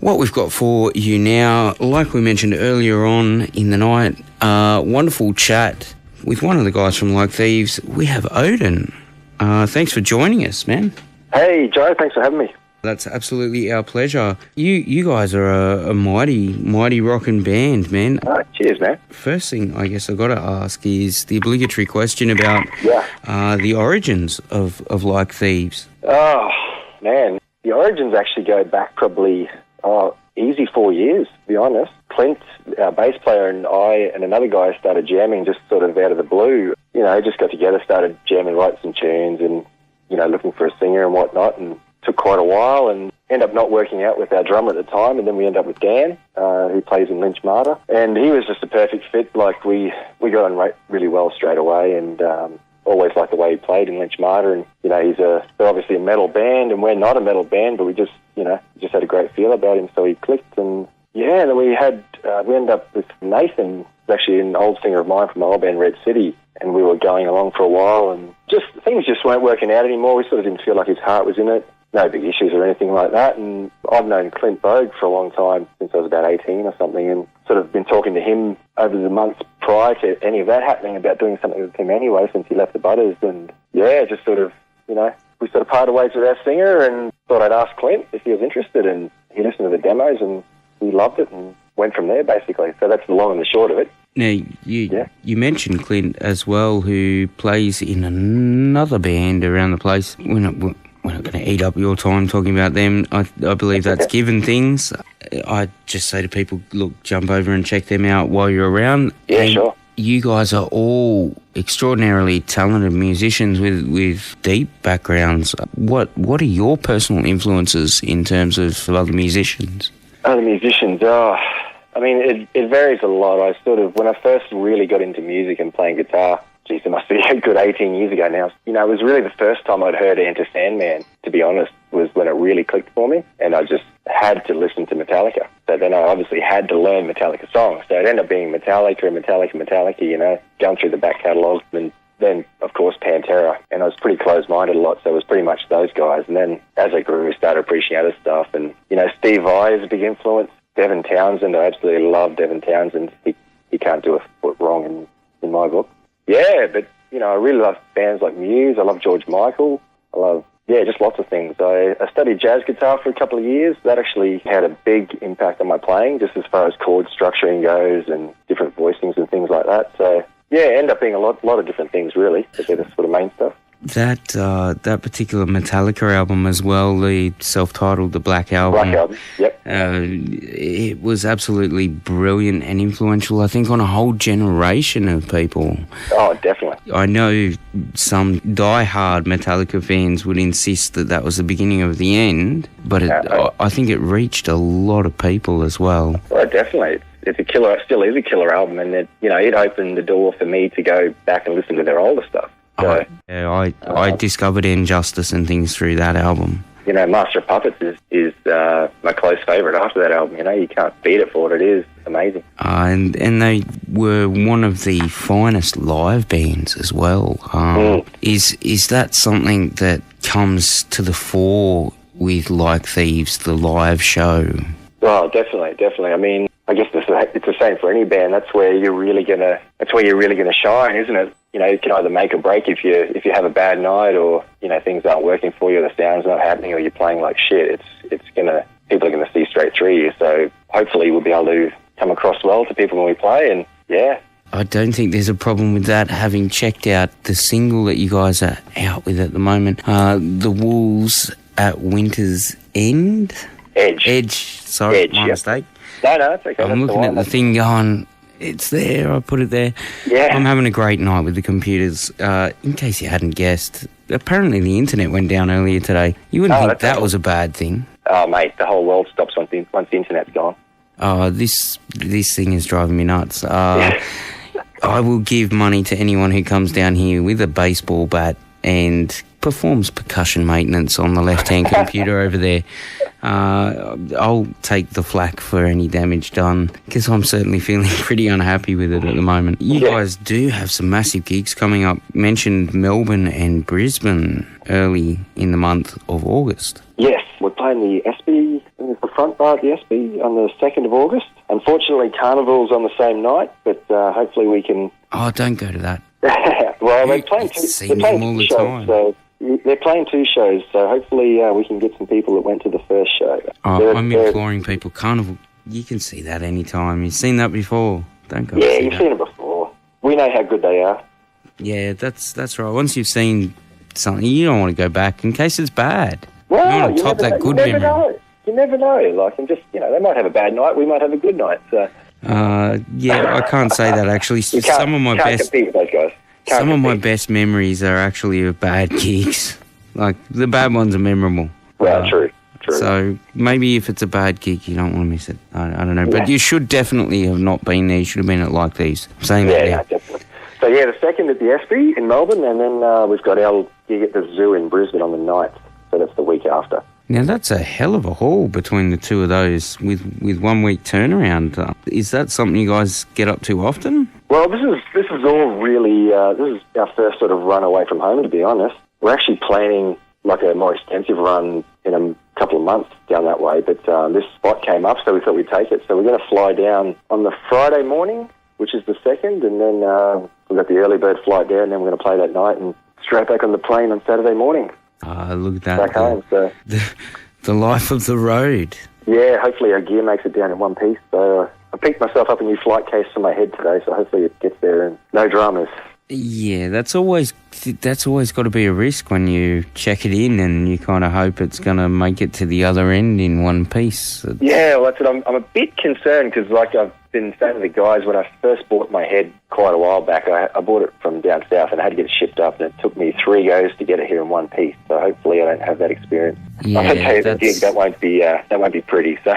what we've got for you now, like we mentioned earlier on in the night, wonderful chat with one of the guys from Like Thieves. We have Oden. Thanks for joining us, man. Hey, Joe, thanks for having me. That's absolutely our pleasure. You guys are a mighty rockin' band, man. Cheers, man. First thing I guess I've got to ask is the obligatory question about the origins of Like Thieves. Oh, man. The origins actually go back probably easy 4 years, to be honest. Clint, our bass player, and I and another guy started jamming just sort of out of the blue. You know, just got together, started jamming, writing some tunes and, you know, looking for a singer and whatnot, and took quite a while and ended up not working out with our drummer at the time, and then we ended up with Dan, who plays in Lynch Martyr, and he was just a perfect fit. Like, we got on really well straight away, and always liked the way he played in Lynch Martyr, and, you know, they're obviously a metal band, and we're not a metal band, but we just had a great feel about him, so he clicked, and then we ended up with Nathan, actually an old singer of mine from the old band Red City, and we were going along for a while, and things just weren't working out anymore. We sort of didn't feel like his heart was in it. No big issues or anything like that, and I've known Clint Bogue for a long time, since I was about 18 or something, and sort of been talking to him over the months prior to any of that happening about doing something with him anyway, since he left the Butters, and just sort of, you know, we sort of parted ways with our singer, and thought I'd ask Clint if he was interested, and he listened to the demos, and he loved it, and went from there, basically. So that's the long and the short of it. Now, you mentioned Clint as well, who plays in another band around the place. We're not going to eat up your time talking about them. I believe that's Given Things. I just say to people, look, jump over and check them out while you're around. Yeah, and sure. You guys are all extraordinarily talented musicians with deep backgrounds. What are your personal influences in terms of other musicians? Other musicians, I mean, it varies a lot. When I first really got into music and playing guitar, geez, it must be a good 18 years ago now. You know, it was really the first time I'd heard Enter Sandman, to be honest, was when it really clicked for me, and I just had to listen to Metallica. So then I obviously had to learn Metallica songs. So it ended up being Metallica, you know, going through the back catalogue, and then, of course, Pantera. And I was pretty closed-minded a lot, so it was pretty much those guys. And then as I grew, I started appreciating other stuff. And, you know, Steve Vai is a big influence. Devin Townsend, I absolutely love Devin Townsend. He can't do a foot wrong in my book. Yeah, but, you know, I really love bands like Muse. I love George Michael. I love, just lots of things. I studied jazz guitar for a couple of years. That actually had a big impact on my playing, just as far as chord structuring goes and different voicings and things like that. So, end up being a lot of different things, really. That's sort of main stuff. That particular Metallica album as well, the self-titled The Black Album. Black Album, yep. It was absolutely brilliant and influential, I think, on a whole generation of people. Oh, definitely. I know some die-hard Metallica fans would insist that was the beginning of the end, but I think it reached a lot of people as well. Well, definitely. It's a killer. It still is a killer album, and it opened the door for me to go back and listen to their older stuff. So, I discovered Injustice and things through that album. You know, Master of Puppets is my close favourite after that album. You know, you can't beat it for what it is. It's amazing. And they were one of the finest live bands as well. Is that something that comes to the fore with Like Thieves, the live show? Oh, definitely. I mean, I guess it's the same for any band. That's where you're really gonna shine, isn't it? You know, you can either make or break if you have a bad night, or, you know, things aren't working for you, the sound's not happening, or you're playing like shit. People are gonna see straight through you. So hopefully we'll be able to come across well to people when we play, and I don't think there's a problem with that, having checked out the single that you guys are out with at the moment, The Wolves at Winter's End? Edge. Sorry, my mistake. No, it's okay. I'm looking at the thing going, it's there, I put it there. Yeah. I'm having a great night with the computers. In case you hadn't guessed, apparently the internet went down earlier today. You wouldn't think that was a bad thing. Oh, mate, the whole world stops once the internet's gone. Oh, this thing is driving me nuts. I will give money to anyone who comes down here with a baseball bat and performs percussion maintenance on the left-hand computer over there. I'll take the flak for any damage done, because I'm certainly feeling pretty unhappy with it at the moment. You guys do have some massive gigs coming up. Mentioned Melbourne and Brisbane early in the month of August. Yes, we're playing the SB the front bar at the SB on the 2nd of August. Unfortunately, Carnival's on the same night, but hopefully we can... Oh, don't go to that. Well, they're playing two shows, so they're playing 2 shows, so hopefully we can get some people that went to the first show. I'm imploring people, Carnival, you can see that anytime. You've seen that before. Don't go. Yeah, you've seen it before. We know how good they are. Yeah, that's right. Once you've seen something, you don't want to go back in case it's bad. Well, you want to top that good memory. You never know. Like, and just, they might have a bad night, we might have a good night. So. Yeah, I can't say that actually. Some of my best compete with those guys. Some of my best memories are actually of bad gigs. Like, the bad ones are memorable. Well, true. So maybe if it's a bad gig, you don't want to miss it. I don't know. But you should definitely have not been there. You should have been at Like Thieves. I'm saying that now. Yeah, definitely. So, the 2nd at the SB in Melbourne, and then we've got our gig at the Zoo in Brisbane on the 9th. So that's the week after. Now, that's a hell of a haul between the two of those with 1 week turnaround. Is that something you guys get up to often? Well, this is all really, this is our first sort of run away from home, to be honest. We're actually planning like a more extensive run in a couple of months down that way, but this spot came up, so we thought we'd take it. So we're going to fly down on the Friday morning, which is the 2nd, and then we've got the early bird flight down, and then we're going to play that night and straight back on the plane on Saturday morning. Look at that. Back home, so. The life of the road. Yeah, hopefully our gear makes it down in one piece. So I picked myself up a new flight case for my head today, so hopefully it gets there and no dramas. Yeah, that's always got to be a risk when you check it in and you kind of hope it's going to make it to the other end in one piece. Yeah, well, that's it. I'm a bit concerned because, like I've been saying to the guys, when I first bought my head quite a while back, I bought it from down south and I had to get it shipped up, and it took me 3 goes to get it here in one piece. So hopefully I don't have that experience. Yeah, I'll tell you the gig, that won't be pretty. So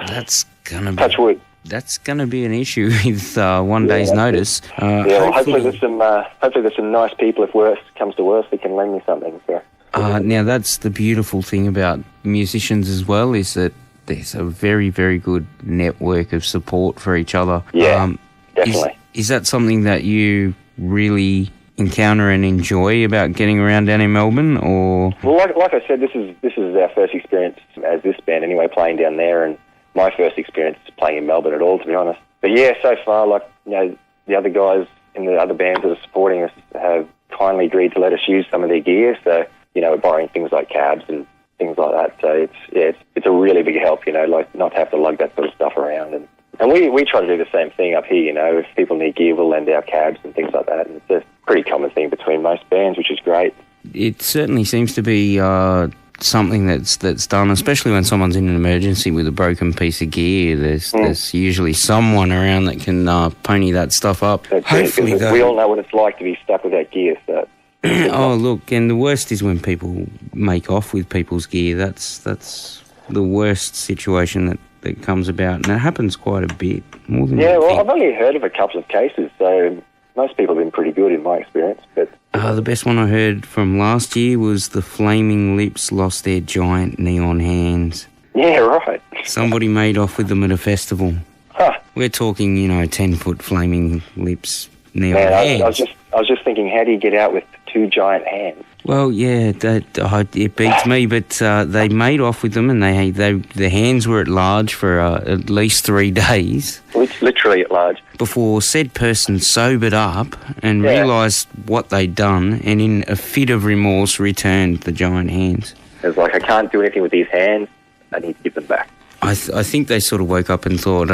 that's gonna be touch wood. That's going to be an issue with 1 day's notice. Well, hopefully there's some nice people, if worse comes to worse, that can lend me something. So. Now, that's the beautiful thing about musicians as well, is that there's a very, very good network of support for each other. Yeah, definitely. Is that something that you really encounter and enjoy about getting around down in Melbourne, or? Well, like I said, this is our first experience as this band anyway, playing down there, and my first experience playing in Melbourne at all, to be honest. But yeah, so far, the other guys in the other bands that are supporting us have kindly agreed to let us use some of their gear. So, we're borrowing things like cabs and things like that. So it's a really big help, like not to have to lug that sort of stuff around. And we try to do the same thing up here, if people need gear, we'll lend our cabs and things like that. And it's a pretty common thing between most bands, which is great. It certainly seems to be something that's done, especially when someone's in an emergency with a broken piece of gear. There's usually someone around that can pony that stuff up. Hopefully, we all know what it's like to be stuck without gear. So. Oh, look, and the worst is when people make off with people's gear. That's the worst situation that comes about, and it happens quite a bit. More than I've only heard of a couple of cases, so most people have been pretty good in my experience. But the best one I heard from last year was the Flaming Lips lost their giant neon hands. Yeah, right. Somebody made off with them at a festival. Huh. We're talking, 10-foot Flaming Lips neon hands. I was just thinking, how do you get out with 2 giant hands? Well, yeah, it beats me, but they made off with them, and their hands were at large for at least 3 days. Literally at large. Before said person sobered up and realised what they'd done, and in a fit of remorse returned the giant hands. It was like, I can't do anything with these hands, I need to give them back. I think they sort of woke up and thought,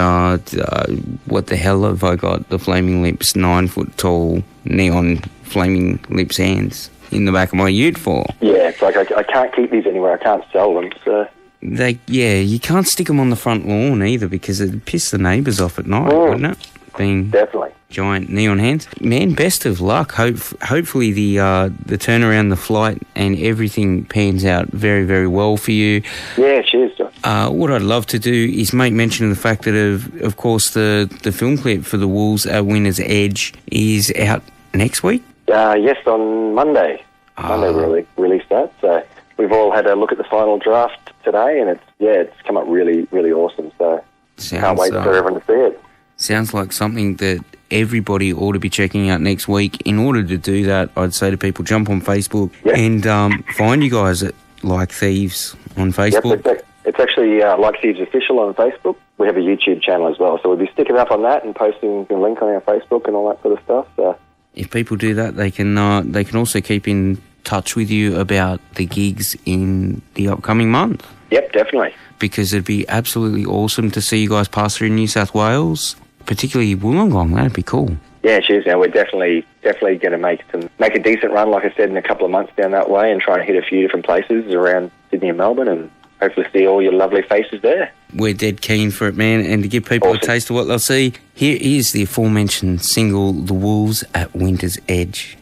what the hell have I got the Flaming Lips 9-foot tall neon Flaming Lips hands in the back of my ute for? Yeah, it's like I can't keep these anywhere, I can't sell them, so... You can't stick them on the front lawn either because it'd piss the neighbours off at night, wouldn't it? Being definitely giant neon hands. Man, best of luck. Hopefully the turnaround, the flight and everything pans out very, very well for you. Yeah, cheers, John. What I'd love to do is make mention of the fact that, of course, the film clip for The Wolves at Winner's Edge is out next week? Yes, on Monday. Monday we'll release that. So we've all had a look at the final draft today, and it's come up really, really awesome. So can't wait for everyone to see it. Sounds like something that everybody ought to be checking out next week. In order to do that, I'd say to people, jump on Facebook and find you guys at Like Thieves on Facebook. It's actually Like Thieves Official on Facebook. We have a YouTube channel as well, so we'll be sticking up on that and posting a link on our Facebook and all that sort of stuff. So. If people do that, they can also keep in touch with you about the gigs in the upcoming month. Yep, definitely. Because it'd be absolutely awesome to see you guys pass through New South Wales, particularly Wollongong. That'd be cool. Yeah, cheers. Now we're definitely going to make a decent run, like I said, in a couple of months down that way, and try and hit a few different places around Sydney and Melbourne, and hopefully see all your lovely faces there. We're dead keen for it, man, and to give people a taste of what they'll see, here is the aforementioned single, The Wolves at Winter's Edge.